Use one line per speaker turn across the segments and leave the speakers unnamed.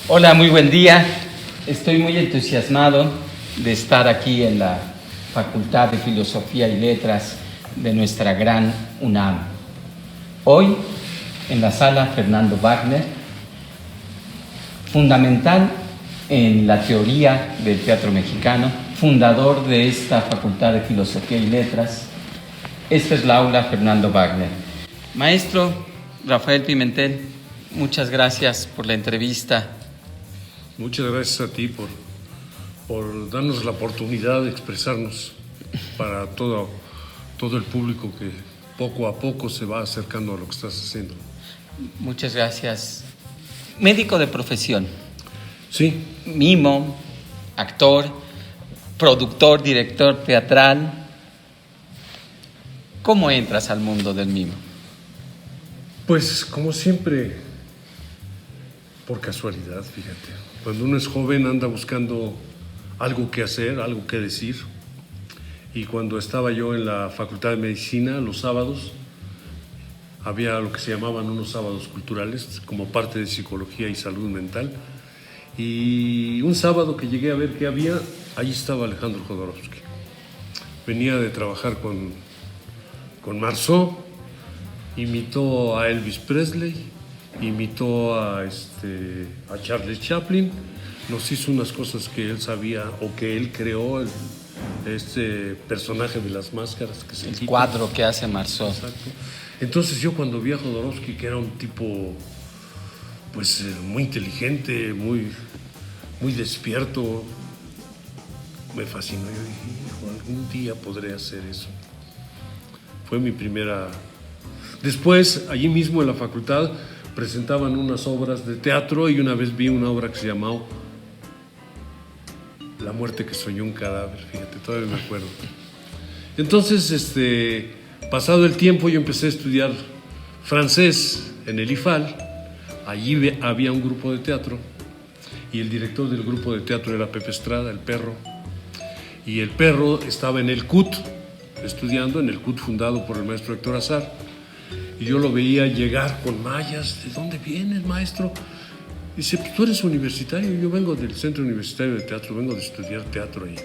Hola, muy buen día. Estoy muy entusiasmado de estar aquí en la Facultad de Filosofía y Letras de nuestra gran UNAM. Hoy, en la sala Fernando Wagner, fundamental en la teoría del teatro mexicano, fundador de esta Facultad de Filosofía y Letras. Esta es la aula Fernando Wagner. Maestro Rafael Pimentel, muchas gracias por la entrevista.
Muchas gracias a ti por darnos la oportunidad de expresarnos para todo el público que poco a poco se va acercando a lo que estás haciendo.
Muchas gracias. Médico de profesión.
Sí.
Mimo, actor, productor, director teatral. ¿Cómo entras al mundo del mimo?
Pues como siempre, por casualidad, fíjate. Cuando uno es joven anda buscando algo que hacer, algo que decir. Y cuando estaba yo en la Facultad de Medicina, los sábados, había lo que se llamaban unos sábados culturales, como parte de psicología y salud mental. Y un sábado que llegué a ver qué había, ahí estaba Alejandro Jodorowsky. Venía de trabajar con Marceau, imitó a Elvis Presley, imitó a Charles Chaplin, nos hizo unas cosas que él sabía o que él creó, este personaje de las máscaras que se
el
quita.
Cuadro que hace Marceau.
Exacto. Entonces yo cuando vi a Jodorowsky, que era un tipo pues muy inteligente, muy despierto, me fascinó. Yo dije, hijo, algún día podré hacer eso. Fue mi primera. Después, allí mismo en la facultad, presentaban unas obras de teatro y una vez vi una obra que se llamaba La muerte que soñó un cadáver, fíjate, todavía me acuerdo. Entonces, pasado el tiempo, yo empecé a estudiar francés en el IFAL. Allí había un grupo de teatro y el director del grupo de teatro era Pepe Estrada, el perro. Y el perro estaba en el CUT, estudiando en el CUT fundado por el maestro Héctor Azar. Y yo lo veía llegar con mallas. ¿De dónde vienes, maestro? Dice, pues tú eres universitario. Yo vengo del Centro Universitario de Teatro, vengo de estudiar teatro ahí.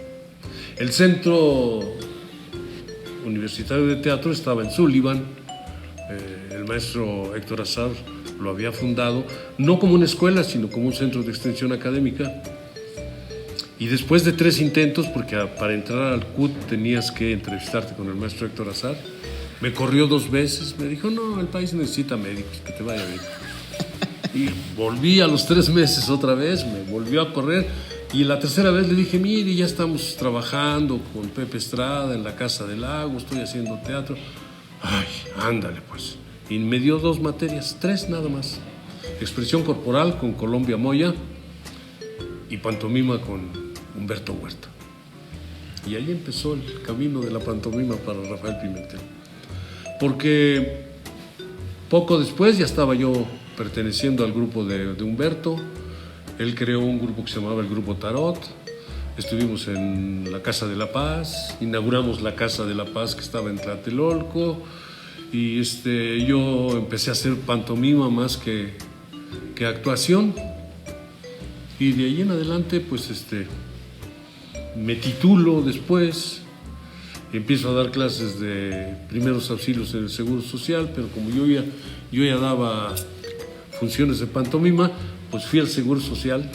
El Centro Universitario de Teatro estaba en Sullivan. El maestro Héctor Azar lo había fundado, no como una escuela, sino como un centro de extensión académica. Y después de 3 intentos, porque para entrar al CUT tenías que entrevistarte con el maestro Héctor Azar, me corrió 2 veces, me dijo, no, el país necesita médicos, que te vaya bien. Y volví a los 3 meses otra vez, me volvió a correr, y la tercera vez le dije, mire, ya estamos trabajando con Pepe Estrada en la Casa del Lago, estoy haciendo teatro. Ay, ándale pues. Y me dio 2 materias, 3 nada más. Expresión corporal con Colombia Moya y pantomima con Humberto Huerta. Y ahí empezó el camino de la pantomima para Rafael Pimentel. Porque poco después ya estaba yo perteneciendo al grupo de Humberto. Él creó un grupo que se llamaba el Grupo Tarot. Estuvimos en la Casa de la Paz, inauguramos la Casa de la Paz que estaba en Tlatelolco. Y yo empecé a hacer pantomima más que actuación. Y de ahí en adelante, pues me titulo después. Empiezo a dar clases de primeros auxilios en el Seguro Social, pero como yo ya daba funciones de pantomima, pues fui al Seguro Social,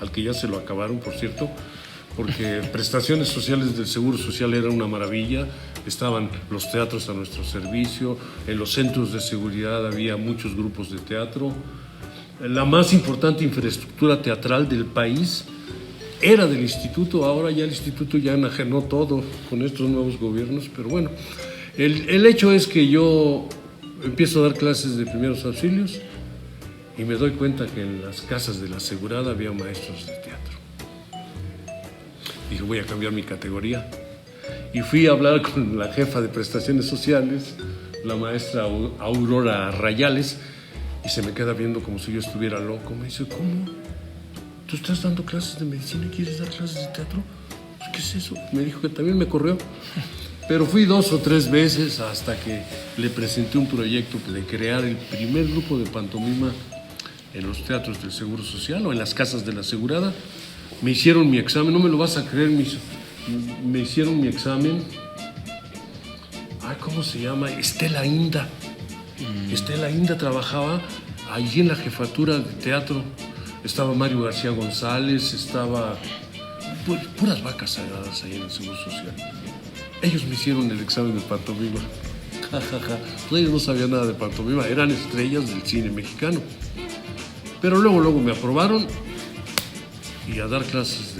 al que ya se lo acabaron, por cierto, porque prestaciones sociales del Seguro Social era una maravilla. Estaban los teatros a nuestro servicio, en los centros de seguridad había muchos grupos de teatro. La más importante infraestructura teatral del país era del instituto. Ahora ya el instituto ya enajenó todo con estos nuevos gobiernos, pero bueno, el hecho es que yo empiezo a dar clases de primeros auxilios y me doy cuenta que en las casas de la asegurada había maestros de teatro. Dije, voy a cambiar mi categoría. Y fui a hablar con la jefa de prestaciones sociales, la maestra Aurora Rayales, y se me queda viendo como si yo estuviera loco. Me dice, ¿cómo? ¿Tú estás dando clases de medicina y quieres dar clases de teatro? Pues ¿qué es eso? Me dijo que también me corrió. Pero fui 2 o 3 veces hasta que le presenté un proyecto de crear el primer grupo de pantomima en los teatros del Seguro Social o en las casas de la asegurada. Me hicieron mi examen, no me lo vas a creer, me hicieron mi examen. Ay, ¿cómo se llama? Estela Inda. Estela Inda trabajaba allí en la jefatura de teatro. Estaba Mario García González, estaba puras vacas sagradas ahí en el Seguro Social. Ellos me hicieron el examen de pantomima. Pues ellos no sabían nada de pantomima, eran estrellas del cine mexicano. Pero luego me aprobaron y a dar clases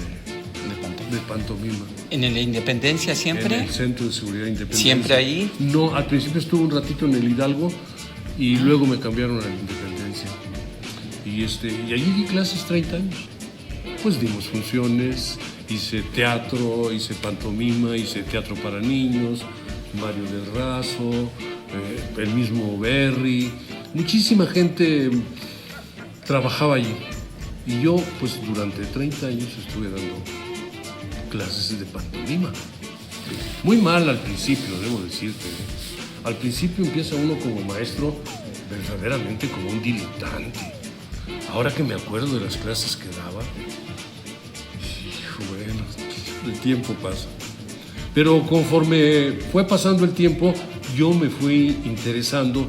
de pantomima.
¿En la Independencia siempre?
En el Centro de Seguridad Independencia.
¿Siempre ahí?
No, al principio estuve un ratito en el Hidalgo y luego me cambiaron a la Independencia. Y allí di clases 30 años. Pues dimos funciones, hice teatro, hice pantomima, hice teatro para niños, Mario del Razo, el mismo Berry. Muchísima gente trabajaba allí. Y yo, pues durante 30 años estuve dando clases de pantomima. Muy mal al principio, debo decirte. Al principio empieza uno como maestro verdaderamente como un diletante. Ahora que me acuerdo de las clases que daba, bueno, el tiempo pasa. Pero conforme fue pasando el tiempo, yo me fui interesando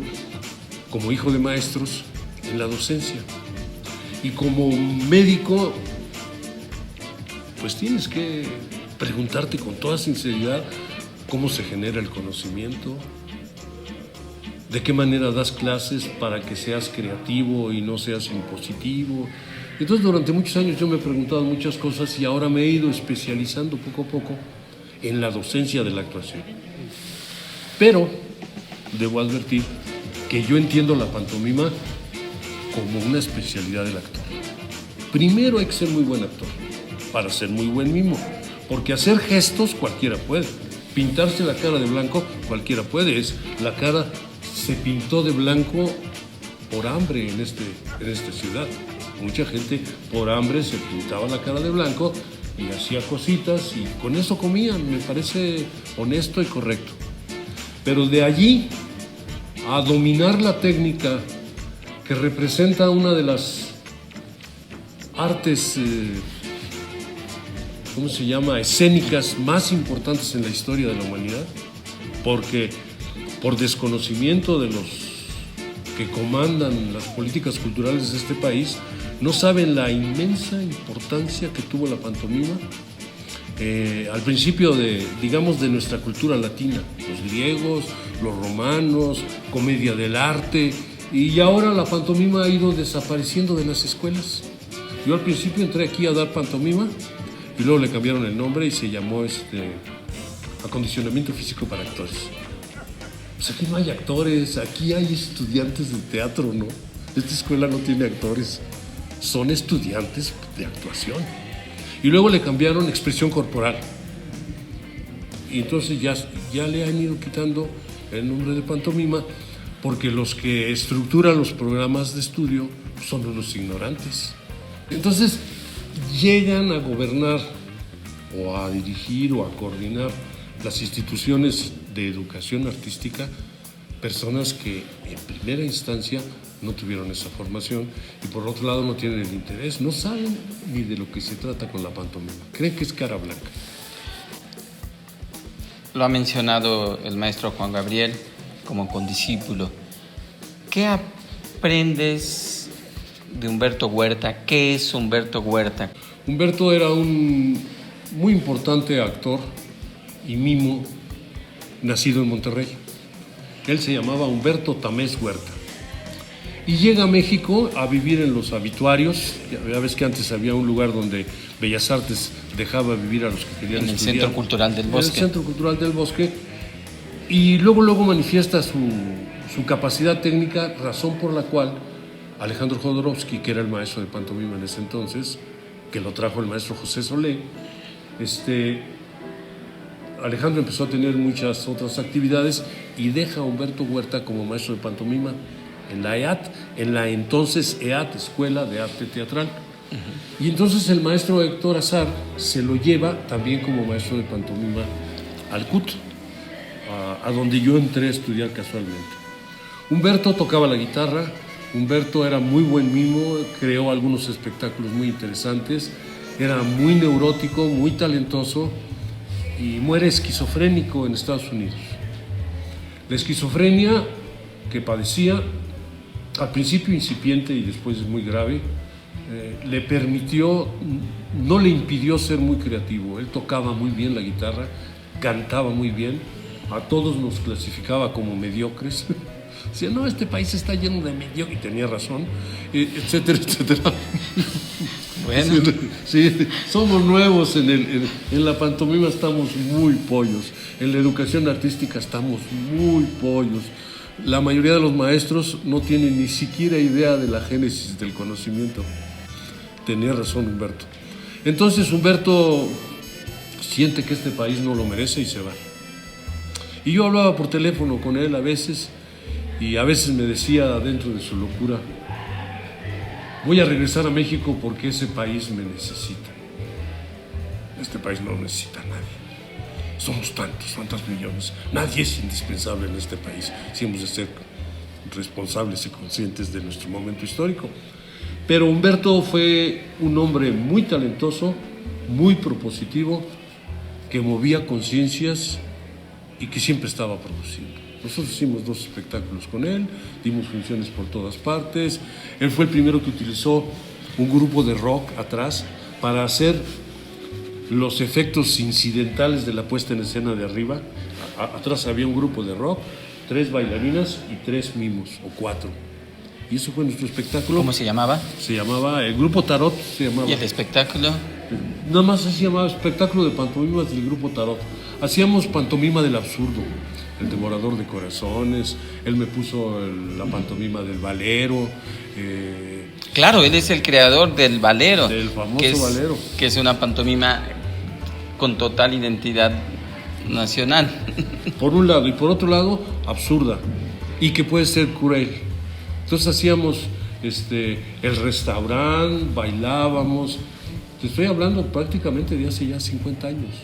como hijo de maestros en la docencia. Y como médico, pues tienes que preguntarte con toda sinceridad cómo se genera el conocimiento, de qué manera das clases para que seas creativo y no seas impositivo. Entonces, durante muchos años yo me he preguntado muchas cosas y ahora me he ido especializando poco a poco en la docencia de la actuación. Pero debo advertir que yo entiendo la pantomima como una especialidad del actor. Primero hay que ser muy buen actor para ser muy buen mimo, porque hacer gestos cualquiera puede. Pintarse la cara de blanco cualquiera puede. La cara se pintó de blanco por hambre en esta ciudad. Mucha gente por hambre se pintaba la cara de blanco y hacía cositas y con eso comían. Me parece honesto y correcto. Pero de allí a dominar la técnica que representa una de las artes, ¿cómo se llama?, escénicas más importantes en la historia de la humanidad, porque por desconocimiento de los que comandan las políticas culturales de este país, no saben la inmensa importancia que tuvo la pantomima al principio de nuestra cultura latina, los griegos, los romanos, comedia del arte, y ahora la pantomima ha ido desapareciendo de las escuelas. Yo al principio entré aquí a dar pantomima y luego le cambiaron el nombre y se llamó acondicionamiento físico para actores. Pues aquí no hay actores, aquí hay estudiantes de teatro, ¿no? Esta escuela no tiene actores, son estudiantes de actuación. Y luego le cambiaron expresión corporal. Y entonces ya le han ido quitando el nombre de pantomima porque los que estructuran los programas de estudio son unos ignorantes. Entonces llegan a gobernar o a dirigir o a coordinar las instituciones de educación artística personas que en primera instancia no tuvieron esa formación y por otro lado no tienen el interés, no saben ni de lo que se trata con la pantomima, creen que es cara blanca.
Lo ha mencionado el maestro Juan Gabriel como condiscípulo. ¿Qué aprendes de Humberto Huerta? ¿Qué es Humberto Huerta?
Humberto era un muy importante actor y mimo nacido en Monterrey. Él se llamaba Humberto Tamés Huerta. Y llega a México a vivir en los habituarios. Ya ves que antes había un lugar donde Bellas Artes dejaba vivir a los que querían estudiar.
En el Centro Cultural del Bosque.
En el Centro Cultural del Bosque. Y luego manifiesta su capacidad técnica, razón por la cual Alejandro Jodorowsky, que era el maestro de pantomima en ese entonces, que lo trajo el maestro José Solé, Alejandro empezó a tener muchas otras actividades y deja a Humberto Huerta como maestro de pantomima en la EAT, en la entonces EAT, Escuela de Arte Teatral. Y entonces el maestro Héctor Azar se lo lleva también como maestro de pantomima al CUT, a donde yo entré a estudiar casualmente. Humberto tocaba la guitarra, Humberto era muy buen mimo, creó algunos espectáculos muy interesantes, era muy neurótico, muy talentoso y muere esquizofrénico en Estados Unidos. La esquizofrenia que padecía, al principio incipiente y después muy grave, le permitió, no le impidió ser muy creativo. Él tocaba muy bien la guitarra, cantaba muy bien, a todos nos clasificaba como mediocres. Decía, no, este país está lleno de mediocres, y tenía razón, etcétera, etcétera.
Bueno.
Sí, somos nuevos en la pantomima, estamos muy pollos, en la educación artística estamos muy pollos. La mayoría de los maestros no tienen ni siquiera idea de la génesis del conocimiento. Tenía razón Humberto. Entonces Humberto siente que este país no lo merece y se va. Y yo hablaba por teléfono con él a veces, y a veces me decía dentro de su locura, voy a regresar a México porque ese país me necesita. Este país no necesita a nadie. Somos tantos millones. Nadie es indispensable en este país, si hemos de ser responsables y conscientes de nuestro momento histórico. Pero Humberto fue un hombre muy talentoso, muy propositivo, que movía conciencias y que siempre estaba produciendo. Nosotros hicimos 2 espectáculos con él, dimos funciones por todas partes. Él fue el primero que utilizó un grupo de rock atrás para hacer los efectos incidentales de la puesta en escena de arriba. Atrás había un grupo de rock, 3 bailarinas y 3 mimos, o 4. Y eso fue nuestro espectáculo.
¿Cómo se llamaba?
Se llamaba, el grupo Tarot se llamaba.
¿Y el espectáculo?
Nada más se llamaba espectáculo de pantomimas del grupo Tarot. Hacíamos pantomima del absurdo, el devorador de corazones, él me puso la pantomima del Valero.
Claro, él es el creador del Valero.
Del famoso Valero.
Que es una pantomima con total identidad nacional.
Por un lado, y por otro lado, absurda, y que puede ser cruel. Entonces hacíamos el restaurante, bailábamos. Te estoy hablando prácticamente de hace ya 50 años.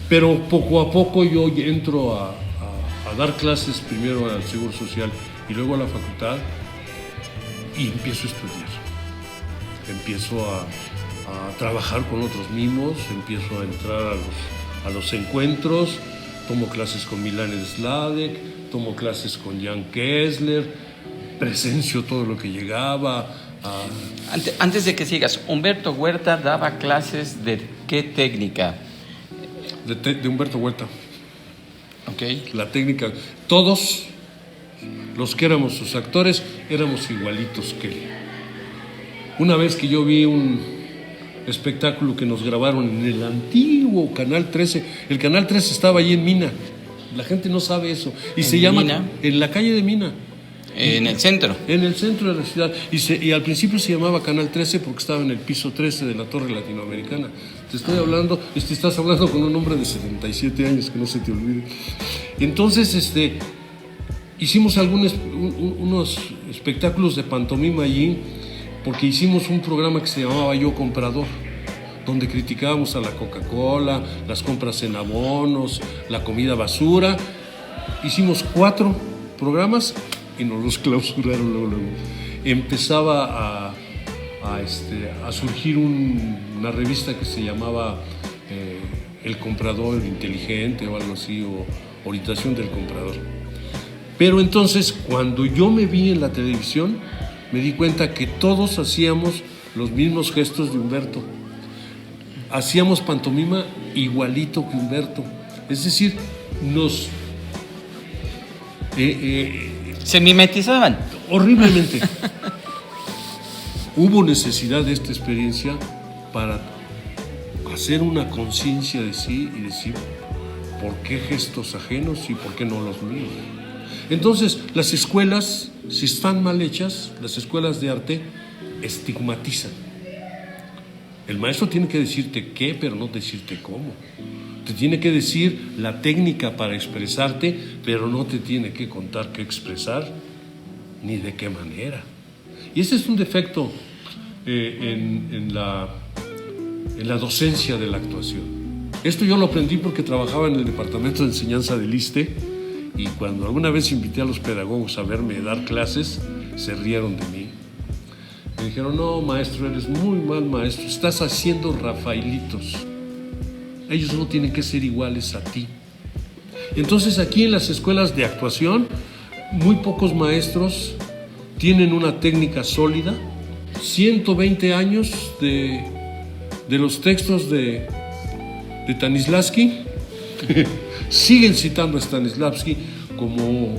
Pero poco a poco yo entro a dar clases, primero al Seguro Social y luego a la facultad, y empiezo a estudiar. Empiezo a trabajar con otros mimos, empiezo a entrar a los encuentros, tomo clases con Milan Sladek, tomo clases con Jan Kessler, presencio todo lo que llegaba.
Antes de que sigas, Humberto Huerta daba clases de ¿qué técnica?
De Humberto Huerta.
Okay.
La técnica, todos los que éramos sus actores éramos igualitos que él. Una vez que yo vi un espectáculo que nos grabaron en el antiguo Canal 13, el Canal 13 estaba allí en Mina, la gente no sabe eso, y se llama
Mina?
En la calle de Mina.
En el centro.
En el centro de la ciudad. Y al principio se llamaba Canal 13 porque estaba en el piso 13 de la Torre Latinoamericana. Te estoy hablando, estás hablando con un hombre de 77 años, que no se te olvide. Entonces, hicimos unos espectáculos de pantomima allí, porque hicimos un programa que se llamaba Yo Comprador, donde criticábamos a la Coca-Cola, las compras en abonos, la comida basura. Hicimos 4 programas y nos los clausuraron luego. Empezaba a surgir una revista que se llamaba El Comprador Inteligente o algo así, o Orientación del Comprador. Pero entonces, cuando yo me vi en la televisión, me di cuenta que todos hacíamos los mismos gestos de Humberto. Hacíamos pantomima igualito que Humberto. Es decir, nos...
¿Se mimetizaban?
Horriblemente. Hubo necesidad de esta experiencia para hacer una conciencia de sí y decir por qué gestos ajenos y por qué no los míos. Entonces, las escuelas, si están mal hechas, las escuelas de arte estigmatizan. El maestro tiene que decirte qué, pero no decirte cómo. Te tiene que decir la técnica para expresarte, pero no te tiene que contar qué expresar, ni de qué manera. Y ese es un defecto en la docencia de la actuación. Esto yo lo aprendí porque trabajaba en el departamento de enseñanza del ISSSTE, y cuando alguna vez invité a los pedagogos a verme dar clases, se rieron de mí. Me dijeron: no, maestro, eres muy mal maestro, estás haciendo Rafaelitos. Ellos no tienen que ser iguales a ti. Entonces aquí en las escuelas de actuación, muy pocos maestros tienen una técnica sólida. 120 años de los textos de Stanislavski siguen citando a Stanislavski como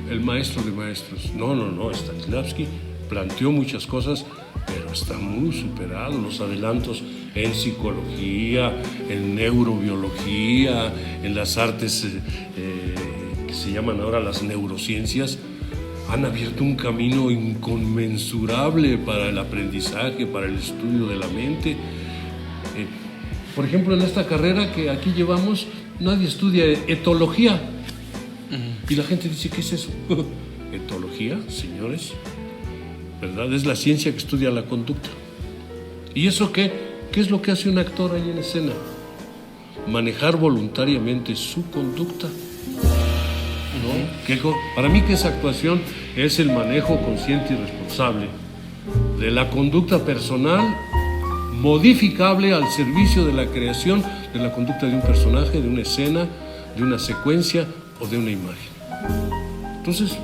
el maestro de maestros. No, Stanislavski planteó muchas cosas, pero está muy superado. Los adelantos en psicología, en neurobiología, en las artes que se llaman ahora las neurociencias, han abierto un camino inconmensurable para el aprendizaje, para el estudio de la mente. Por ejemplo, en esta carrera que aquí llevamos, nadie estudia etología. Y la gente dice: ¿qué es eso? Etología, señores, ¿verdad? Es la ciencia que estudia la conducta. ¿Y eso qué? ¿Qué es lo que hace un actor ahí en escena? Manejar voluntariamente su conducta. ¿No? Para mí, que esa actuación es el manejo consciente y responsable de la conducta personal, modificable al servicio de la creación de la conducta de un personaje, de una escena, de una secuencia o de una imagen. Entonces,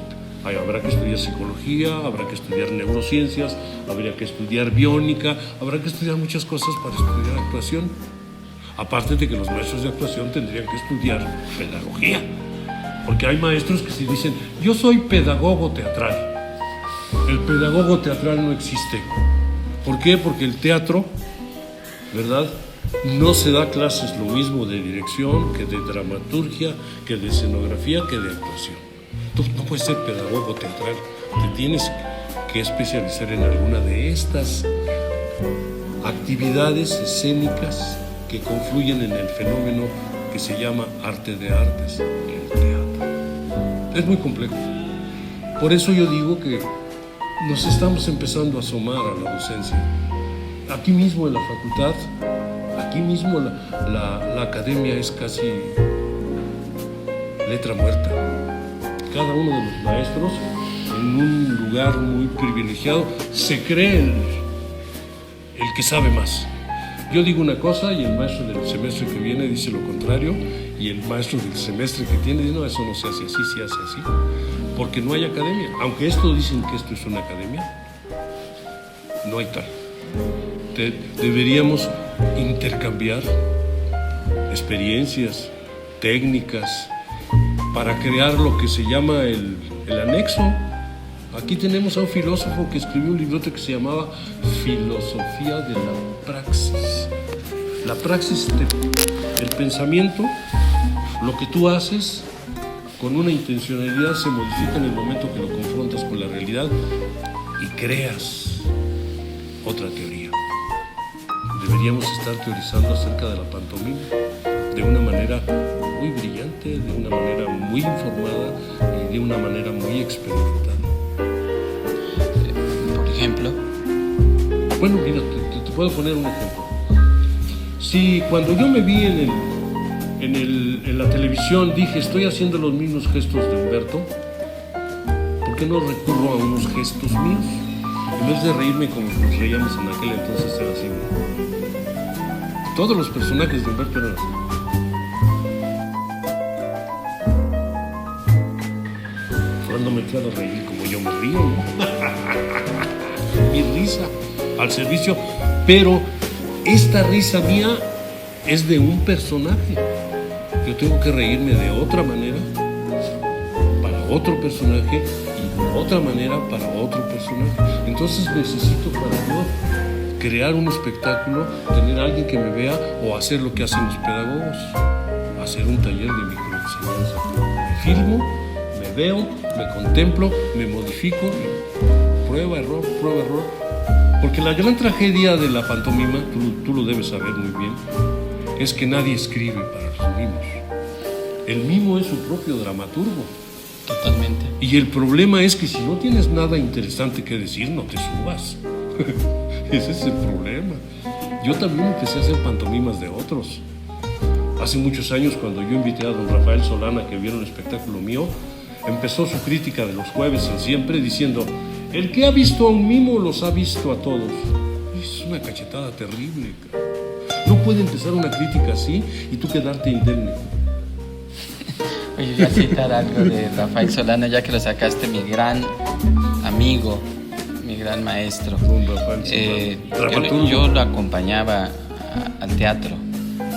habrá que estudiar psicología, habrá que estudiar neurociencias, habría que estudiar biónica, habrá que estudiar muchas cosas para estudiar actuación. Aparte de que los maestros de actuación tendrían que estudiar pedagogía, porque hay maestros que se dicen: yo soy pedagogo teatral. El pedagogo teatral no existe. ¿Por qué? Porque el teatro, ¿verdad?, no se da clases lo mismo de dirección que de dramaturgia, que de escenografía, que de actuación. Tú no puedes ser pedagogo teatral, te tienes que especializar en alguna de estas actividades escénicas que confluyen en el fenómeno que se llama arte de artes, el teatro. Es muy complejo. Por eso yo digo que nos estamos empezando a asomar a la docencia. Aquí mismo en la facultad, aquí mismo la academia es casi letra muerta. Cada uno de los maestros, en un lugar muy privilegiado, se cree el que sabe más. Yo digo una cosa y el maestro del semestre que viene dice lo contrario, y el maestro del semestre que tiene dice: no, eso no se hace así, se hace así. Porque no hay academia. Aunque esto dicen que esto es una academia, no hay tal. Deberíamos intercambiar experiencias, técnicas, para crear lo que se llama el anexo. Aquí tenemos a un filósofo que escribió un librote que se llamaba Filosofía de la Praxis. La praxis, el pensamiento, lo que tú haces con una intencionalidad, se modifica en el momento que lo confrontas con la realidad y creas otra teoría. Deberíamos estar teorizando acerca de la pantomima de una manera muy brillante, de una manera muy informada y de una manera muy experimentada.
Por ejemplo.
Bueno, mira, te puedo poner un ejemplo. Si cuando yo me vi en la televisión dije: estoy haciendo los mismos gestos de Humberto, ¿por qué no recurro a unos gestos míos? En vez de reírme como nos reíamos en aquel entonces, era así, ¿no? Todos los personajes de Humberto eran así. Cuando me puedo reír como yo me río, ¿no? Mi risa al servicio, pero esta risa mía es de un personaje. Yo tengo que reírme de otra manera para otro personaje y de otra manera para otro personaje. Entonces necesito, para yo crear un espectáculo, tener a alguien que me vea, o hacer lo que hacen los pedagogos, hacer un taller de microenseñanza. Me filmo, me veo, me contemplo, me modifico, prueba, error, prueba, error. Porque la gran tragedia de la pantomima, tú lo debes saber muy bien, es que nadie escribe para los mimos. El mimo es su propio dramaturgo.
Totalmente.
Y el problema es que si no tienes nada interesante que decir, no te subas. Ese es el problema. Yo también empecé a hacer pantomimas de otros. Hace muchos años, cuando yo invité a don Rafael Solana que viera un espectáculo mío, empezó su crítica de los jueves en Siempre diciendo: el que ha visto a un mimo los ha visto a todos. Es una cachetada terrible, cara. No puede empezar una crítica así y tú quedarte indemne.
Oye, voy a citar algo de Rafael Solana, ya que lo sacaste, mi gran amigo, mi gran maestro.
Don Rafael Solana.
Yo lo acompañaba al teatro.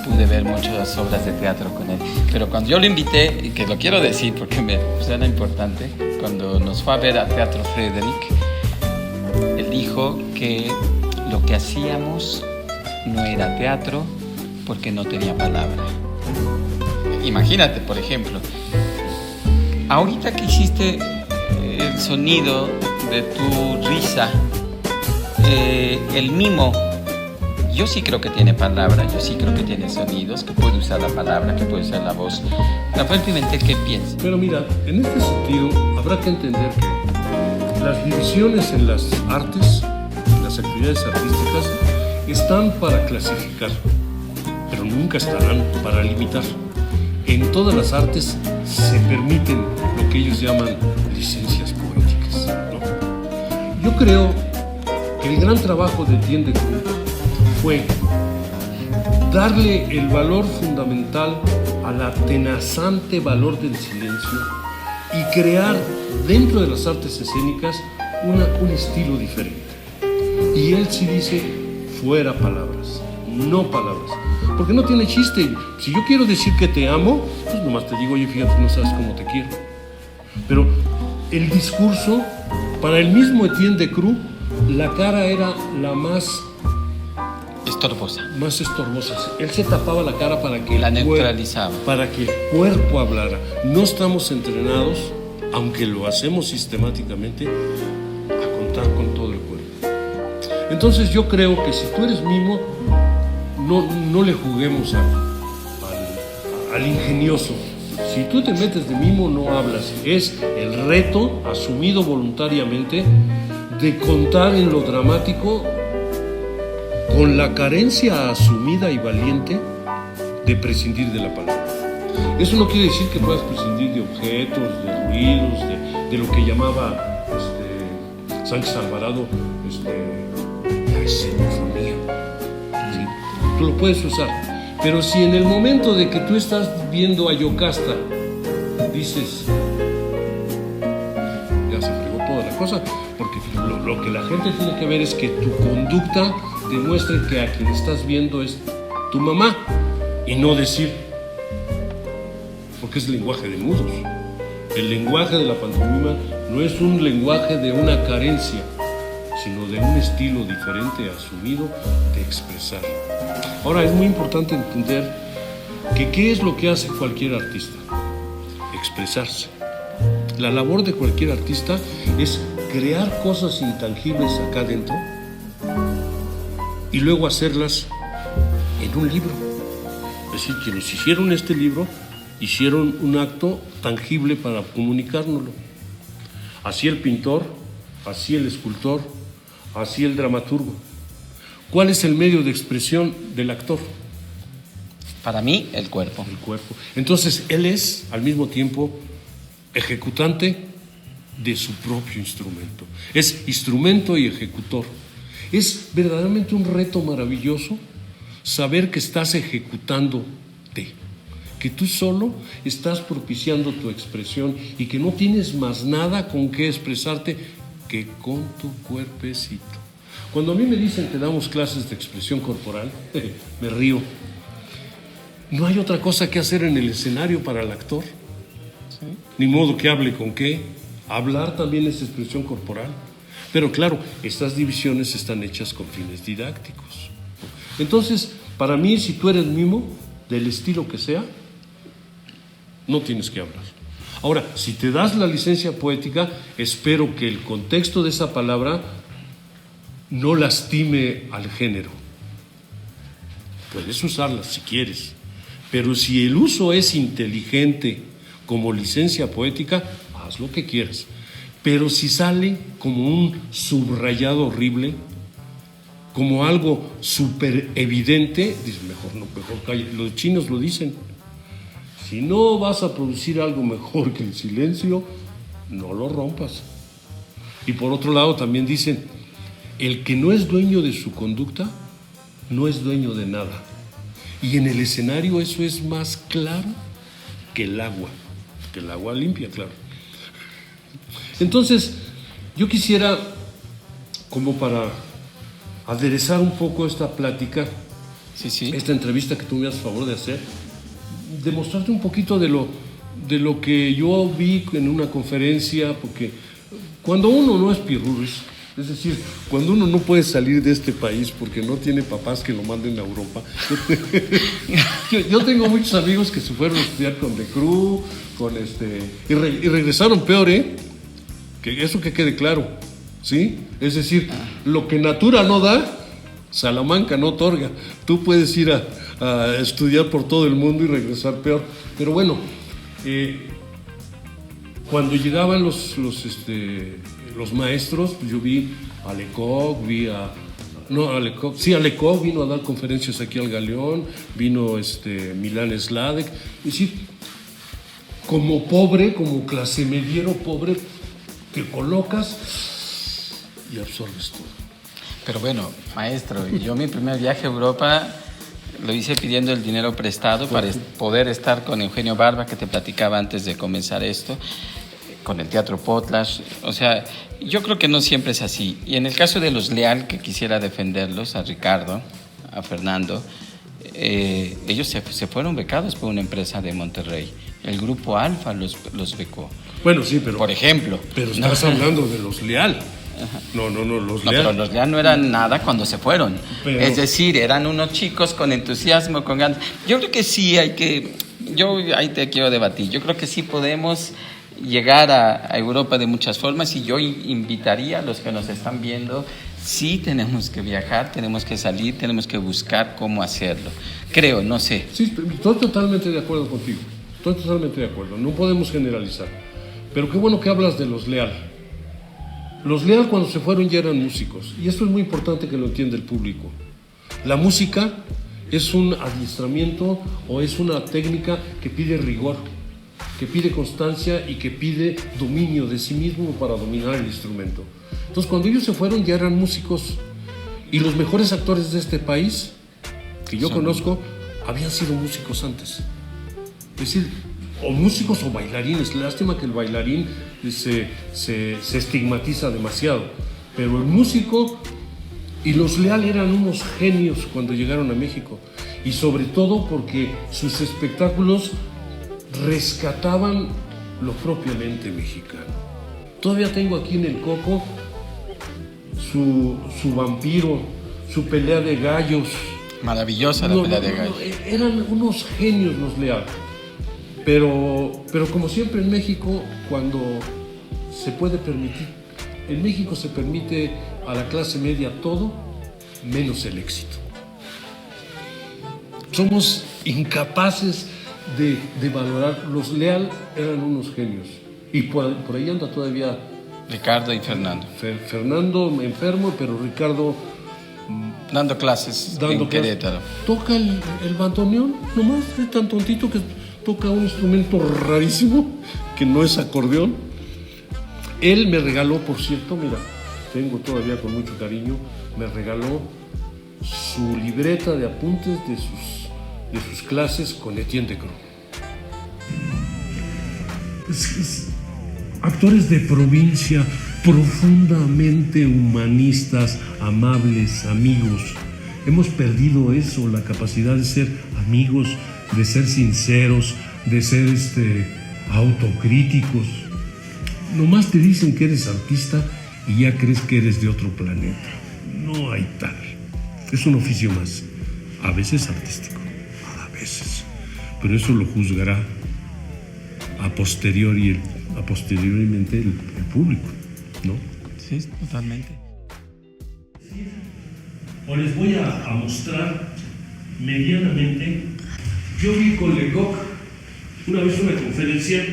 Pude ver muchas obras de teatro con él. Pero cuando yo lo invité, y que lo quiero decir porque me suena importante, cuando nos fue a ver al Teatro Frederick, él dijo que lo que hacíamos no era teatro porque no tenía palabra. Imagínate, por ejemplo, ahorita que hiciste el sonido de tu risa, el mimo, yo sí creo que tiene palabra, yo sí creo que tiene sonidos, que puede usar la palabra, que puede usar la voz. Rafael Pimentel, ¿qué piensas?
Pero mira, en este sentido habrá que entender que las divisiones en las artes, en las actividades artísticas, están para clasificar, pero nunca estarán para limitar. En todas las artes se permiten lo que ellos llaman licencias poéticas, ¿no? Yo creo que el gran trabajo de Etienne de Cruz fue darle el valor fundamental al atenazante valor del silencio y crear dentro de las artes escénicas un estilo diferente. Y él sí dice: fuera palabras, no palabras. Porque no tiene chiste. Si yo quiero decir que te amo, pues nomás te digo: oye, fíjate, no sabes cómo te quiero. Pero el discurso, para el mismo Etienne de Cruz, la cara era la más estorbosa. Él se tapaba la cara para que
la neutralizaba,
para que el cuerpo hablara. No estamos entrenados, aunque lo hacemos sistemáticamente, a contar con todo el cuerpo. Entonces yo creo que si tú eres mimo, no le juguemos al ingenioso. Si tú te metes de mimo, no hablas. Es el reto asumido voluntariamente de contar en lo dramático con la carencia asumida y valiente de prescindir de la palabra. Eso no quiere decir que puedas prescindir de objetos, de ruidos, de lo que llamaba Sánchez Alvarado la escenofonía. ¿Sí? Tú lo puedes usar, pero si en el momento de que tú estás viendo a Yocasta dices: ya se fregó toda la cosa, porque lo que la gente tiene que ver es que tu conducta demuestre que a quien estás viendo es tu mamá, y no decir, porque es lenguaje de mudos. El lenguaje de la pantomima no es un lenguaje de una carencia, sino de un estilo diferente asumido de expresar. Ahora, es muy importante entender que ¿qué es lo que hace cualquier artista? Expresarse. La labor de cualquier artista es crear cosas intangibles acá adentro y luego hacerlas en un libro. Es decir, quienes hicieron este libro hicieron un acto tangible para comunicárnoslo. Así el pintor, así el escultor, así el dramaturgo. ¿Cuál es el medio de expresión del actor?
Para mí, el cuerpo.
El cuerpo. Entonces, él es, al mismo tiempo, ejecutante de su propio instrumento. Es instrumento y ejecutor. Es verdaderamente un reto maravilloso saber que estás ejecutándote, que tú solo estás propiciando tu expresión y que no tienes más nada con qué expresarte que con tu cuerpecito. Cuando a mí me dicen que damos clases de expresión corporal, me río. No hay otra cosa que hacer en el escenario para el actor. ¿Sí? Ni modo que hable con qué. Hablar también es expresión corporal. Pero claro, estas divisiones están hechas con fines didácticos. Entonces, para mí, si tú eres mimo, del estilo que sea, no tienes que hablar. Ahora, si te das la licencia poética, espero que el contexto de esa palabra no lastime al género. Puedes usarla si quieres, pero si el uso es inteligente como licencia poética, haz lo que quieras. Pero si sale como un subrayado horrible, como algo súper evidente, dices, mejor calla. Los chinos lo dicen. Si no vas a producir algo mejor que el silencio, no lo rompas. Y por otro lado también dicen, el que no es dueño de su conducta, no es dueño de nada. Y en el escenario eso es más claro que el agua limpia, claro. Entonces, yo quisiera, como para aderezar un poco esta plática,
Sí.
esta entrevista que tú me haces favor de hacer, demostrarte un poquito de lo que yo vi en una conferencia, porque cuando uno no es pirurris, es decir, cuando uno no puede salir de este país porque no tiene papás que lo manden a Europa. Yo tengo muchos amigos que se fueron a estudiar con Decru, y regresaron peor, que eso que quede claro, ¿sí? Es decir, lo que Natura no da, Salamanca no otorga. Tú puedes ir a estudiar por todo el mundo y regresar peor. Pero bueno, cuando llegaban los maestros, pues yo vi a Lecoq, a Lecoq vino a dar conferencias aquí al Galeón, vino Milán Sladek. Es decir, como pobre, como clase mediero pobre, te colocas y absorbes todo.
Pero bueno, maestro, yo mi primer viaje a Europa lo hice pidiendo el dinero prestado para poder estar con Eugenio Barba, que te platicaba antes de comenzar esto, con el Teatro Potlatch. O sea, yo creo que no siempre es así. Y en el caso de los Leal, que quisiera defenderlos, a Ricardo, a Fernando, ellos se fueron becados por una empresa de Monterrey. El Grupo Alfa los becó.
Bueno, sí, pero...
Por ejemplo.
Pero estás hablando de los Leal. No, los Leal.
Pero los Leal no eran nada cuando se fueron.
Pero...
Es decir, eran unos chicos con entusiasmo, con ganas. Yo creo que sí yo ahí te quiero debatir. Yo creo que sí podemos llegar a Europa de muchas formas, y yo invitaría a los que nos están viendo, sí tenemos que viajar, tenemos que salir, tenemos que buscar cómo hacerlo. Creo, no sé.
Sí, estoy totalmente de acuerdo contigo. Estoy totalmente de acuerdo. No podemos generalizar. Pero qué bueno que hablas de los Leal. Los Leal cuando se fueron ya eran músicos. Y esto es muy importante que lo entienda el público. La música es un adiestramiento o es una técnica que pide rigor, que pide constancia y que pide dominio de sí mismo para dominar el instrumento. Entonces, cuando ellos se fueron ya eran músicos, y los mejores actores de este país que yo conozco habían sido músicos antes. Es decir, o músicos o bailarines. Lástima que el bailarín se estigmatiza demasiado, pero el músico y los Leal eran unos genios cuando llegaron a México, y sobre todo porque sus espectáculos rescataban lo propiamente mexicano. Todavía tengo aquí en el Coco su vampiro, su pelea de gallos.
Maravillosa la pelea de gallos.
Eran unos genios los Leal. Pero como siempre en México, cuando se puede permitir, en México se permite a la clase media todo, menos el éxito. Somos incapaces de valorar. Los Leal eran unos genios. Y por ahí anda todavía
Ricardo y Fernando.
Fernando enfermo, pero Ricardo
dando clases en Querétaro.
Toca el bandoneón, nomás es tan tontito que toca un instrumento rarísimo que no es acordeón. Él me regaló, por cierto, mira, tengo todavía con mucho cariño, me regaló su libreta de apuntes de sus clases con Etienne Decroix. Actores de provincia, profundamente humanistas, amables, amigos. Hemos perdido eso, la capacidad de ser amigos, de ser sinceros, de ser autocríticos. Nomás te dicen que eres artista y ya crees que eres de otro planeta. No hay tal. Es un oficio más, a veces artístico, a veces. Pero eso lo juzgará posteriormente el público, ¿no?
Sí, totalmente.
O les voy a mostrar medianamente. Yo vi con Lecoq una vez una conferencia.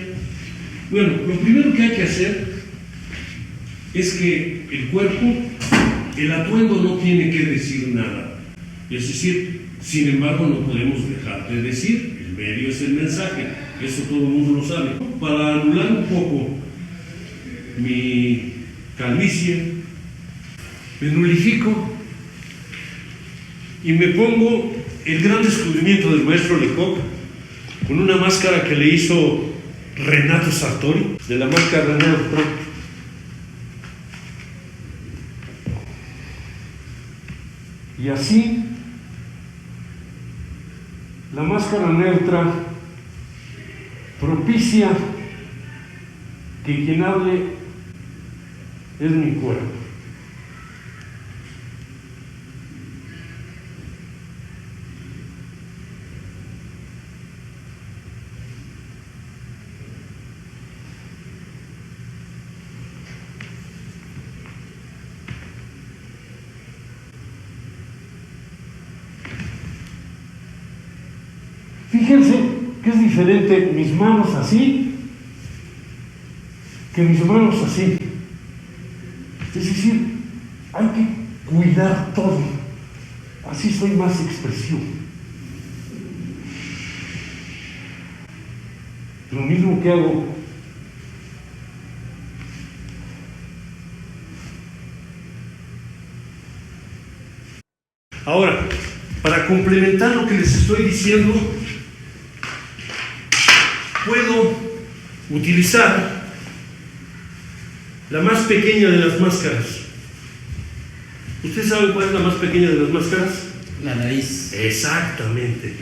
Bueno, lo primero que hay que hacer es que el cuerpo El atuendo no tiene que decir nada. Es decir, sin embargo, no podemos dejar de decir, el medio es el mensaje, eso todo el mundo lo sabe. Para anular un poco mi calvicie, me nulifico y me pongo el gran descubrimiento del maestro Lecoq con una máscara que le hizo Renato Sartori, de la marca Renato. Y así, la máscara neutra propicia que quien hable es mi cuerpo. Fíjense que es diferente mis manos así que mis manos así. Es decir, hay que cuidar todo. Así soy más expresivo. Lo mismo que hago ahora, para complementar lo que les estoy diciendo, puedo utilizar la más pequeña de las máscaras. ¿Usted sabe cuál es la más pequeña de las máscaras?
La nariz.
Exactamente.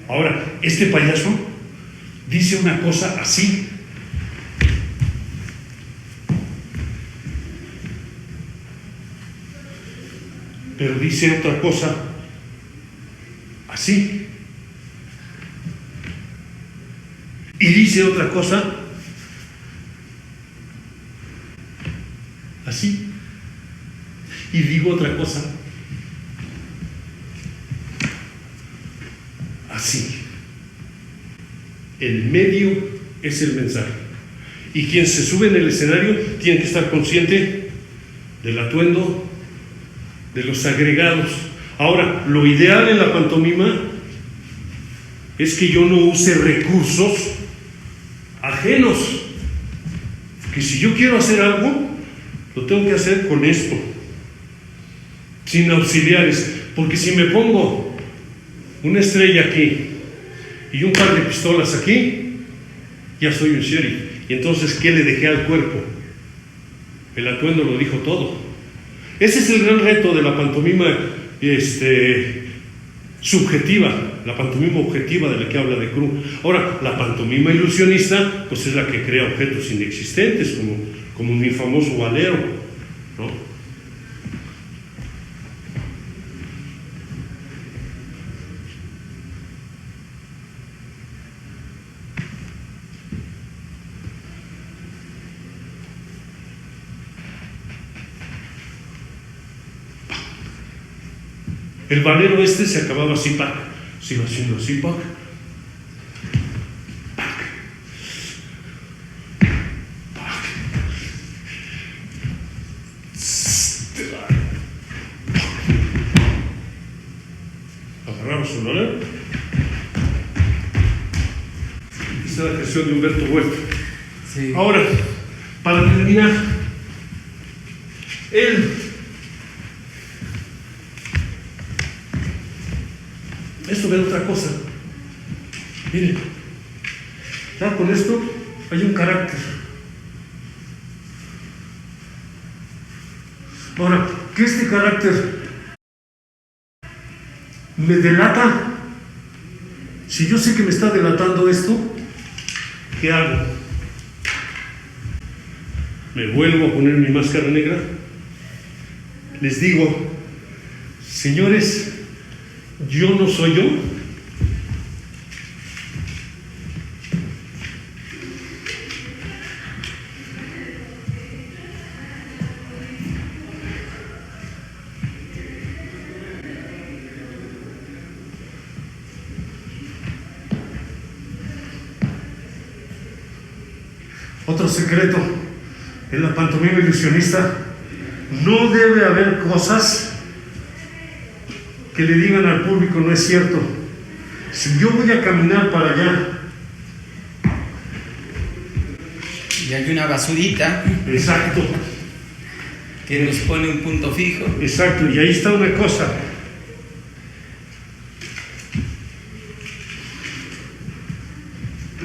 Ahora, este payaso dice una cosa así. Pero dice otra cosa así. Y dice otra cosa así. Y digo otra cosa así. El medio es el mensaje. Y quien se sube en el escenario tiene que estar consciente del atuendo, de los agregados. Ahora, lo ideal en la pantomima es que yo no use recursos ajenos. Que si yo quiero hacer algo, lo tengo que hacer con esto, sin auxiliares. Porque si me pongo una estrella aquí y un par de pistolas aquí, ya soy un sheriff. Y entonces, ¿qué le dejé al cuerpo? El atuendo lo dijo todo. Ese es el gran reto de la pantomima subjetiva, la pantomima objetiva de la que habla de Cruz. Ahora, la pantomima ilusionista, pues es la que crea objetos inexistentes, como mi famoso Valero, ¿no? El Valero se acababa así, pac, se iba haciendo así, pac, pac, pac, agarramos el Valero. Esa es la creación de Humberto Huerta. Sí. Ahora, para terminar, esto ve otra cosa. Miren, ya con esto hay un carácter. Ahora, que este carácter me delata Si yo sé que me está delatando esto, ¿qué hago? Me vuelvo a poner mi máscara negra. Les digo, señores, yo no soy yo. Otro secreto, en la pantomima ilusionista no debe haber cosas que le digan al público no es cierto. Si yo voy a caminar para allá,
y hay una basurita,
exacto,
que nos pone un punto fijo.
Exacto, y ahí está una cosa.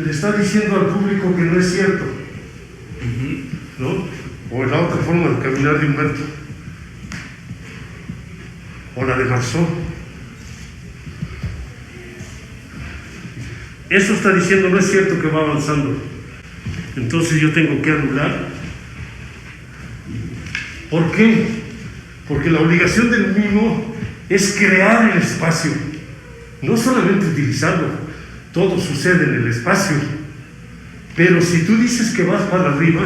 Le está diciendo al público que no es cierto, ¿no? O la otra forma de caminar de Humberto, o la de Marceau. Eso está diciendo no es cierto que va avanzando. Entonces yo tengo que anular. ¿Por qué? Porque la obligación del mimo es crear el espacio, no solamente utilizarlo. Todo sucede en el espacio. Pero si tú dices que vas para arriba,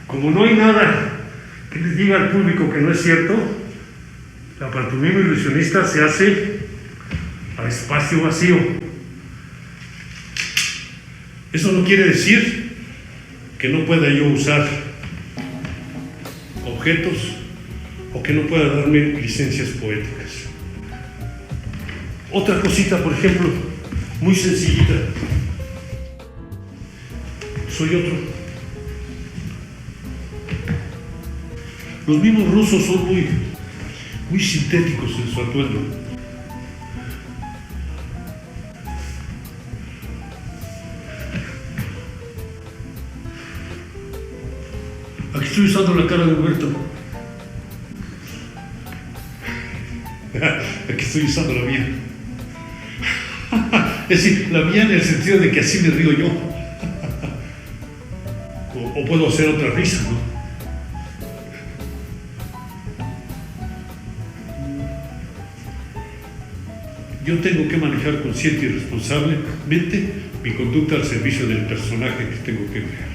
como no hay nada que le diga al público que no es cierto, la pantomima ilusionista se hace a espacio vacío. Eso no quiere decir que no pueda yo usar objetos o que no pueda darme licencias poéticas. Otra cosita, por ejemplo, muy sencillita. Soy otro. Los mismos rusos son muy sintéticos en su atuendo. Aquí estoy usando la cara de Humberto. Aquí estoy usando la mía. Es decir, la mía en el sentido de que así me río yo. O puedo hacer otra risa, ¿no? Yo tengo que manejar consciente y responsablemente mi conducta al servicio del personaje que tengo que crear.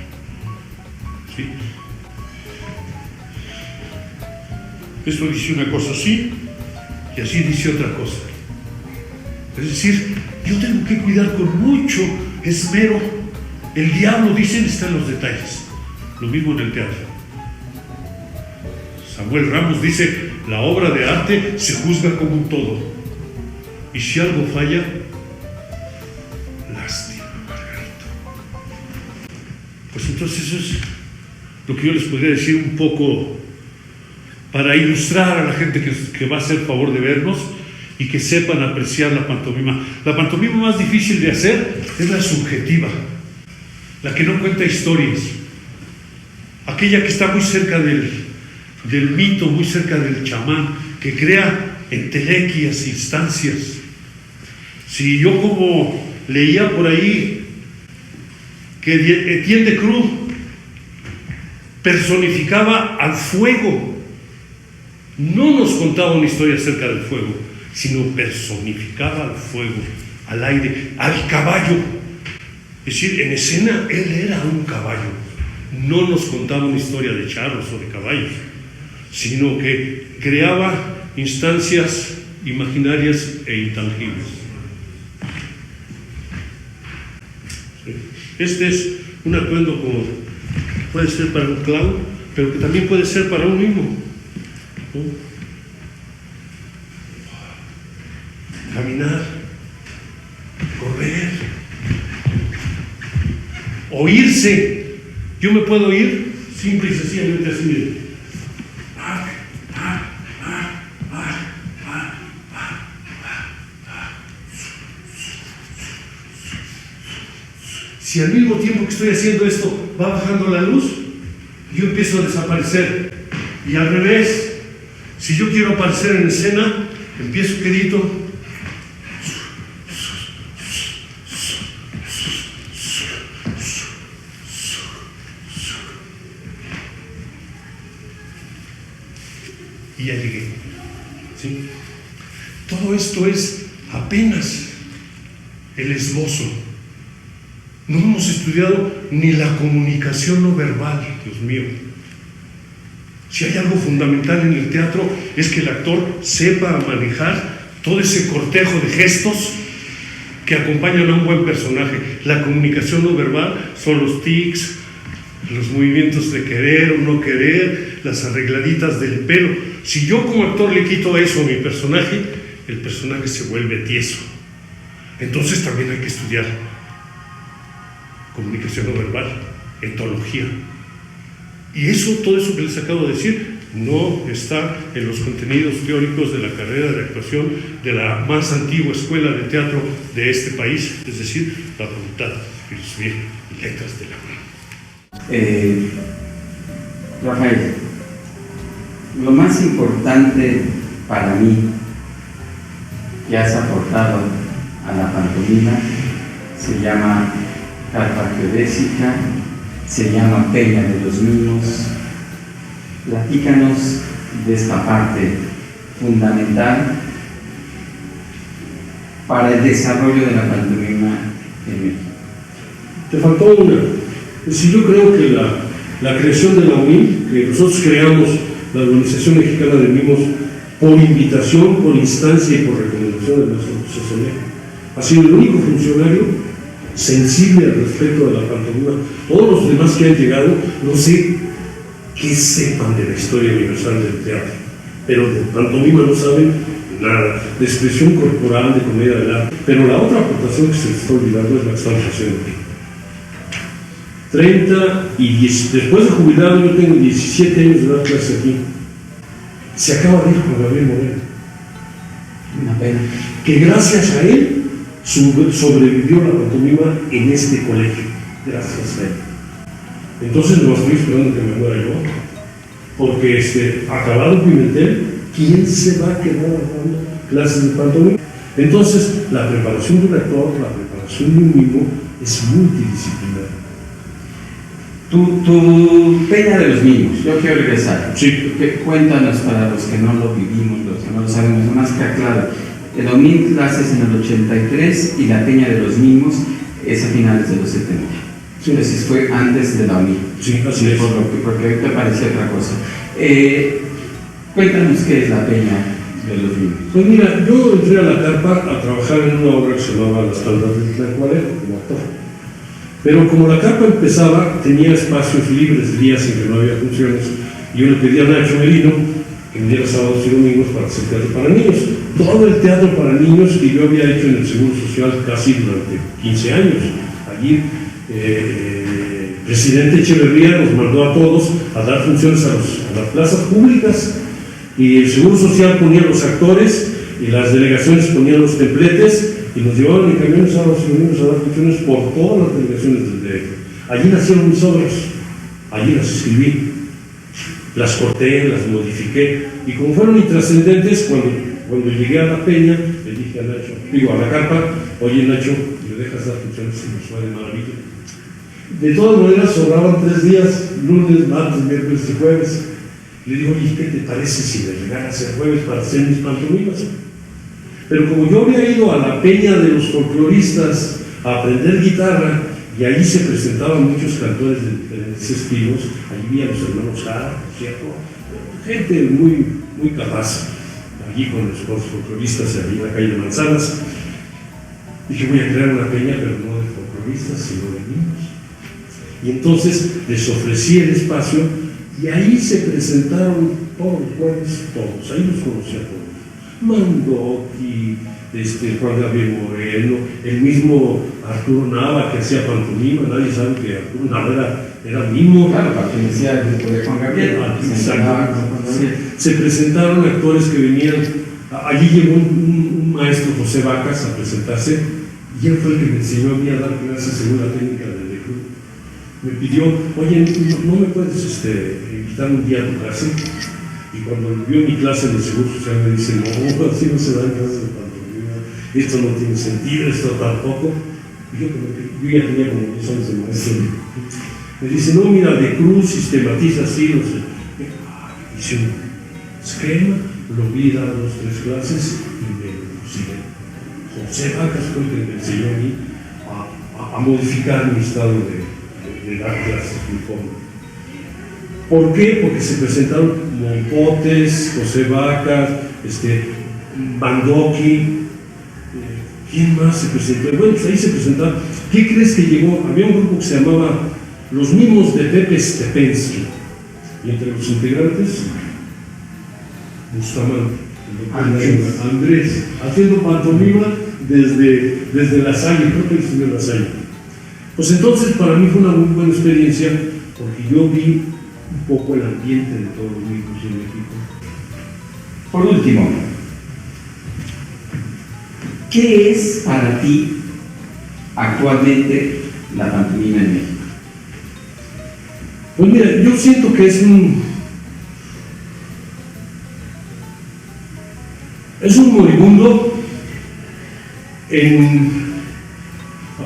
¿Sí? Esto dice una cosa así y así dice otra cosa. Es decir, yo tengo que cuidar con mucho esmero. El diablo, dicen, está en los detalles. Lo mismo en el teatro. Samuel Ramos dice, la obra de arte se juzga como un todo. Y si algo falla, lástima, Margarito. Pues entonces eso es lo que yo les podría decir un poco para ilustrar a la gente que va a hacer favor de vernos y que sepan apreciar la pantomima. La pantomima más difícil de hacer es la subjetiva, la que no cuenta historias, aquella que está muy cerca del mito, muy cerca del chamán, que crea entelequias, instancias. Si yo, como leía por ahí que Etienne de Cruz personificaba al fuego, no nos contaba una historia acerca del fuego, sino personificaba al fuego, al aire, al caballo. Es decir, en escena él era un caballo. No nos contaba una historia de charros o de caballos, sino que creaba instancias imaginarias e intangibles. Este es un atuendo como puede ser para un clown, pero que también puede ser para un mimo, ¿no? Caminar, correr, oírse. Yo me puedo oír simple y sencillamente así, miren. Si al mismo tiempo que estoy haciendo esto va bajando la luz, yo empiezo a desaparecer. Y al revés, si yo quiero aparecer en escena, empiezo quedito. Y ya llegué. ¿Sí? Todo esto es apenas el esbozo. No hemos estudiado ni la comunicación no verbal, Dios mío. Si hay algo fundamental en el teatro es que el actor sepa manejar todo ese cortejo de gestos que acompañan a un buen personaje. La comunicación no verbal son los tics, los movimientos de querer o no querer, las arregladitas del pelo. Si yo como actor le quito eso a mi personaje, el personaje se vuelve tieso. Entonces también hay que estudiar comunicación no verbal, etología. Y todo eso que les acabo de decir, no está en los contenidos teóricos de la carrera de actuación de la más antigua escuela de teatro de este país, es decir, la Facultad de Filosofía y Letras de la UNAM.
Rafael, lo más importante para mí que has aportado a la pantomima se llama carpa geodésica, se llama Peña de los Mimos. Platícanos de esta parte fundamental para el desarrollo de la pantomima en México.
Te faltó una. Es decir, yo creo que la creación de la UNIM, que nosotros creamos la Organización Mexicana de Mimos por invitación, por instancia y por recomendación de nuestro CCN, ha sido el único funcionario sensible al respecto de la pantomima. Todos los demás que han llegado, no sé qué sepan de la historia universal del teatro, pero de pantomima no saben nada, de expresión corporal, de comedia del arte. Pero la otra aportación que se les está olvidando es la que estamos haciendo aquí. 30 y 10, después de jubilado, yo tengo 17 años de dar clase aquí. Se acaba de ir con Gabriel Moreno.
Una pena.
Que gracias a él sobrevivió la pantomima en este colegio. Gracias a él. Entonces no estoy esperando que me muera yo, porque acabado Pimentel, ¿quién se va a quedar dando clases de pantomima? Entonces la preparación de un actor, la preparación de un mimo es multidisciplinaria.
Tu Peña de los Mimos, yo quiero regresar.
Sí.
Cuéntanos para los que no lo vivimos, los que no lo sabemos, nomás que aclaro. El OMINT la haces en el 83 y la Peña de los Mimos es a finales de los 70. Sí. Entonces fue antes de la OMINT.
Sí, así es.
Porque ahorita parecía otra cosa. Cuéntanos qué es la Peña de los Mimos.
Pues mira, yo entré a la carpa a trabajar en una obra que se llamaba Las Taldas del Tlacuarejo como actor. Pero como la carpa empezaba, tenía espacios libres, días en que no había funciones, y yo le pedí a Nacho Merino que me diera sábados y domingos para hacer teatro para niños. Todo el teatro para niños que yo había hecho en el Seguro Social casi durante 15 años. Allí el presidente Echeverría nos mandó a todos a dar funciones a las plazas públicas, y el Seguro Social ponía los actores y las delegaciones ponían los templetes y nos llevaban en camiones sábados y domingos a dar funciones por todas las delegaciones del DF. Allí nacieron mis obras, allí las escribí, las corté, las modifiqué, y como fueron intrascendentes, cuando llegué a la Peña, le dije a Nacho, a la carpa, oye Nacho, ¿me dejas dar funciones? Y nos fue de maravilla. De todas maneras sobraban 3 días, lunes, martes, miércoles y jueves. Le digo, oye, ¿qué te parece si me regalas el jueves para hacer mis pantomimas? Pero como yo había ido a la Peña de los folcloristas a aprender guitarra, y allí se presentaban muchos cantores de diferentes estilos, allí vi a los hermanos Jara, por cierto, gente muy, muy capaz, allí con los folcloristas allí en la calle de Manzanas. Dije, voy a crear una peña, pero no de folcloristas, sino de niños. Y entonces les ofrecí el espacio, y ahí se presentaron todos los jueves, todos, ahí los conocí a todos. Mandoki, Juan Gabriel Moreno, el mismo Arturo Nava que hacía pantomima. Nadie sabe que Arturo Nava era mimo.
Claro, pertenecía al grupo de Juan Gabriel.
Se presentaron actores que venían. Allí llegó un maestro, José Vacas, a presentarse, y él fue el que me enseñó a mí a dar clases según la técnica del Lecru. Me pidió, oye, ¿no me puedes invitar un día a tu clase? Y cuando vio mi clase de Seguro Social me dice, no, así no se dan clases de pantomima, esto no tiene sentido, esto tampoco. Y yo ya tenía como 10 años de maestro. Me dice, no, mira, de Cruz sistematiza así, no sé. Hice un esquema, lo vi dar 2 o 3 clases y me sigue. José Vacas fue el que me enseñó a mí a modificar mi estado de dar clases de forma. ¿Por qué? Porque se presentaron Mompotes, José Vacas, Bandoki, ¿quién más se presentó? Bueno, pues ahí se presentaron. ¿Qué crees que llegó? Había un grupo que se llamaba Los Mimos de Pepe Stepensky, y entre los integrantes, Bustamante, Andrés, haciendo pantomima desde La Salle, creo que él estudió en La Salle. Pues entonces para mí fue una muy buena experiencia, porque yo vi un poco el ambiente de todos los micos en México.
Por último, ¿qué es para ti actualmente la pantomima en México?
Pues mira, yo siento que es un moribundo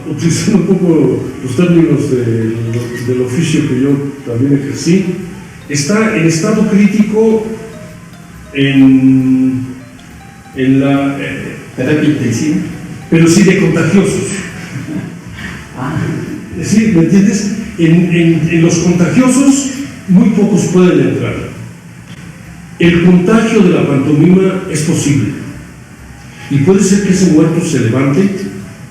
utilizando un poco los términos del oficio que yo también ejercí, está en estado crítico en la...
¿Terapia intensiva?
Pero sí de contagiosos. ¿Sí? ¿Me entiendes? En los contagiosos muy pocos pueden entrar. El contagio de la pantomima es posible. Y puede ser que ese muerto se levante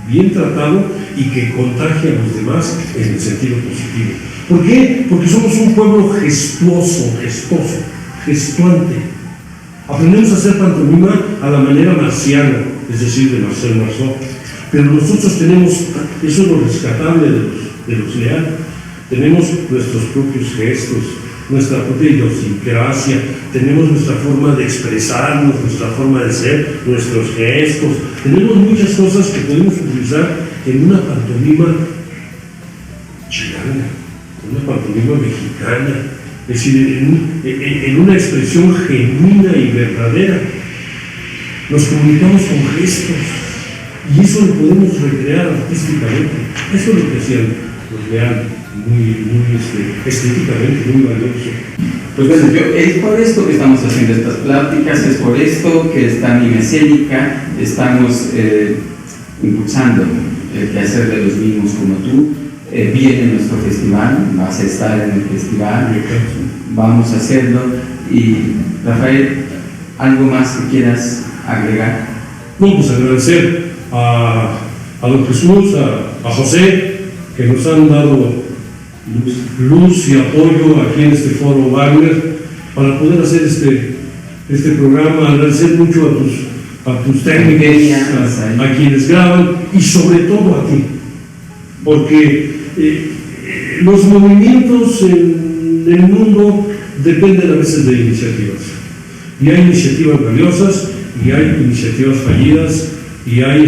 bien tratado y que contagie a los demás en el sentido positivo. ¿Por qué? Porque somos un pueblo gestuoso, gestuante. Aprendemos a hacer pantomima a la manera marciana, es decir, de Marcel Marceau. Pero nosotros tenemos, eso es lo rescatable de los Leal, tenemos nuestros propios gestos, nuestra propia idiosincrasia, tenemos nuestra forma de expresarnos, nuestra forma de ser, nuestros gestos, tenemos muchas cosas que podemos utilizar en una pantomima chilanga, en una pantomima mexicana, es decir, en una expresión genuina y verdadera. Nos comunicamos con gestos y eso lo podemos recrear artísticamente. Eso es lo que hacían los Leal, muy estéticamente, muy valioso.
Pues bueno, es por esto que estamos haciendo estas pláticas, es por esto que esta Mime Escénica estamos impulsando el quehacer de los mismos como tú. Viene nuestro festival, vas a estar en el festival, vamos a hacerlo. Y Rafael, ¿algo más que quieras agregar?
No, pues agradecer a don Jesús, a José, que nos han dado luz y apoyo aquí en este foro Wagner para poder hacer este programa. Agradecer mucho a tus técnicos, a quienes graban y sobre todo a ti, porque los movimientos en el mundo dependen a veces de iniciativas, y hay iniciativas valiosas y hay iniciativas fallidas y hay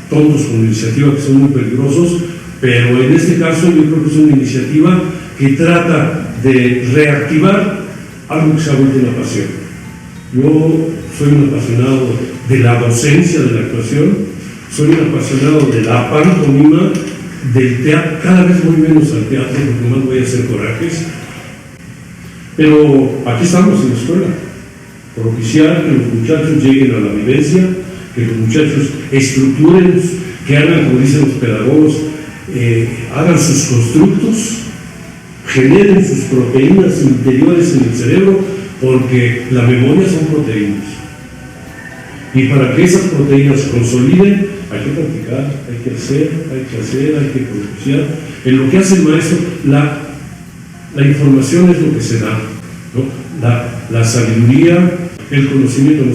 tontos con iniciativas que son muy peligrosos. Pero en este caso yo creo que es una iniciativa que trata de reactivar algo que se ha vuelto una pasión. Yo soy un apasionado de la docencia de la actuación, soy un apasionado de la pantomima, del teatro. Cada vez voy menos al teatro porque más voy a hacer corajes. Pero aquí estamos en la escuela, propiciar que los muchachos lleguen a la vivencia, que los muchachos estructuren, que hagan, como dicen los pedagogos, hagan sus constructos, generen sus proteínas interiores en el cerebro, porque la memoria son proteínas. Y para que esas proteínas se consoliden, hay que practicar, hay que hacer, hay que propiciar. En lo que hace el maestro, la información es lo que se da, ¿no? La sabiduría, el conocimiento no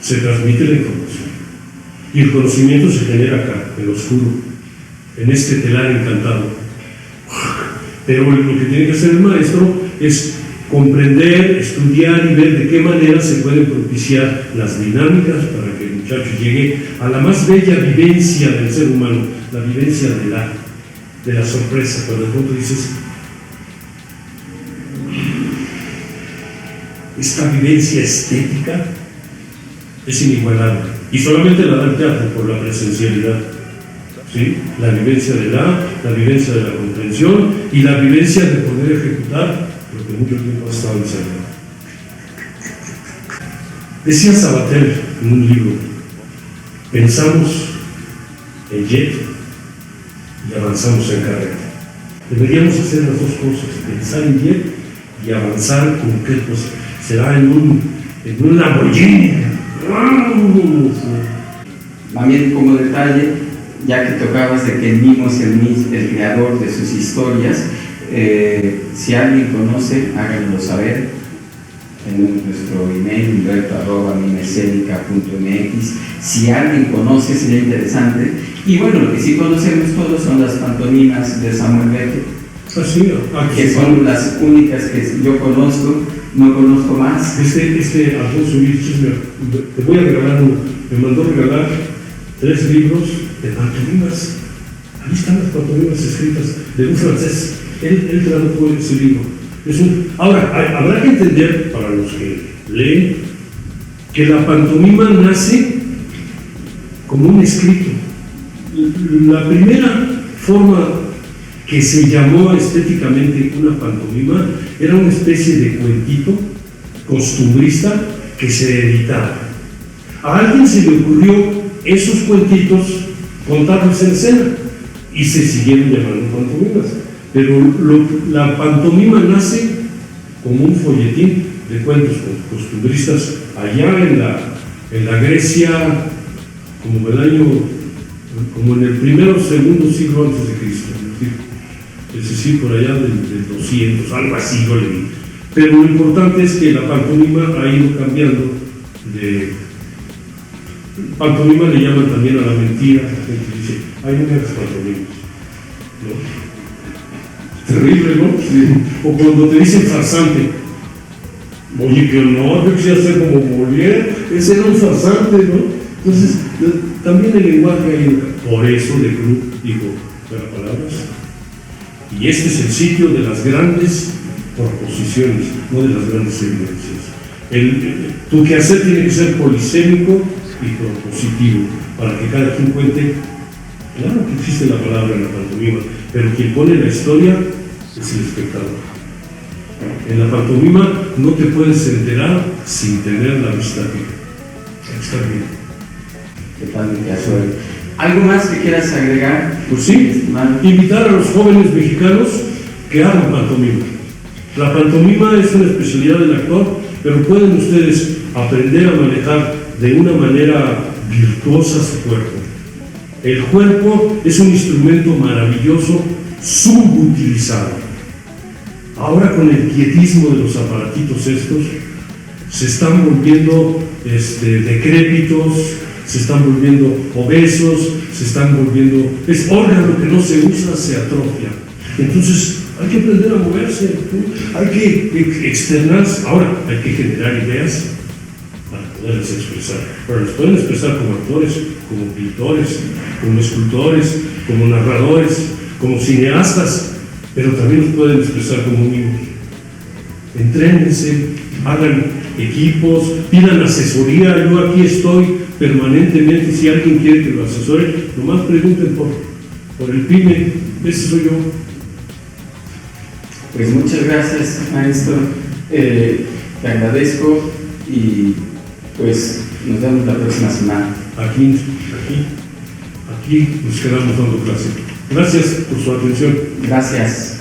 se transmite la información. Y el conocimiento se genera acá, en lo oscuro, en este telar encantado. Pero lo que tiene que hacer el maestro es comprender, estudiar y ver de qué manera se pueden propiciar las dinámicas para que el muchacho llegue a la más bella vivencia del ser humano, la vivencia de la sorpresa, cuando de pronto dices, esta vivencia estética es inigualable, y solamente la da el teatro por la presencialidad, ¿sí? La vivencia la vivencia de la comprensión y la vivencia de poder ejecutar lo que mucho tiempo ha estado ensayando. Decía Sabater en un libro, pensamos en jet y avanzamos en carreta. Deberíamos hacer las dos cosas, pensar en jet y avanzar con qué cosa. Será en un Lamborghini.
También como detalle, ya que tocabas de que Nimo es el creador de sus historias, si alguien conoce, háganlo saber en nuestro email, humberto@mimescenica.mx. Si alguien conoce, sería interesante. Y bueno, lo que sí conocemos todos son las pantomimas de Samuel Beckett, que son las únicas que yo conozco, no conozco más.
Alfonso Vilches, te voy a regalar uno, me mandó regalar 3 libros de pantomimas. Ahí están las pantomimas escritas de un francés. Él tradujo ese libro. Ahora, habrá que entender, para los que leen, que la pantomima nace como un escrito. La primera forma que se llamó estéticamente una pantomima era una especie de cuentito costumbrista que se editaba. A alguien se le ocurrió esos cuentitos contarlos en escena y se siguieron llamando pantomimas. Pero la pantomima nace como un folletín de cuentos costumbristas allá en la Grecia, como en el primero o segundo siglo antes de Cristo, es decir, por allá del 200, algo así yo le vi. Pero lo importante es que la pantomima ha ido cambiando pantomima le llaman también a la mentira. La gente dice, ay, no me hagas pantomimas, ¿no? Terrible, ¿no? Sí. O cuando te dicen farsante, oye, que honor, yo quisiera ser como Molière, ese era un farsante, ¿no? Entonces, también el lenguaje ha ido. Por eso de Club dijo, fuera palabras. Y este es el sitio de las grandes proposiciones, no de las grandes evidencias. Tu quehacer tiene que ser polisémico y propositivo, para que cada quien cuente. Claro que existe la palabra en la pantomima, pero quien pone la historia es el espectador. En la pantomima no te puedes enterar sin tener la vista fija. Está bien.
Totalmente acuerdo. ¿Algo más que quieras agregar?
Pues sí, invitar a los jóvenes mexicanos que hagan pantomima. La pantomima es una especialidad del actor, pero pueden ustedes aprender a manejar de una manera virtuosa su cuerpo. El cuerpo es un instrumento maravilloso, subutilizado. Ahora con el quietismo de los aparatitos estos, se están volviendo decrépitos, se están volviendo obesos, se están volviendo... Es órgano que no se usa, se atrofia. Entonces, hay que aprender a moverse, hay que externarse. Ahora, hay que generar ideas para poderlas expresar. Pero las pueden expresar como actores, como pintores, como escultores, como narradores, como cineastas, pero también los pueden expresar como niños. Entrénense, hagan equipos, pidan asesoría. Yo aquí estoy permanentemente, si alguien quiere que lo asesore, nomás pregunten por el PYME, ese soy yo.
Pues muchas gracias, maestro, te agradezco y pues nos vemos la próxima semana.
Aquí nos quedamos dando clase. Gracias por su atención.
Gracias.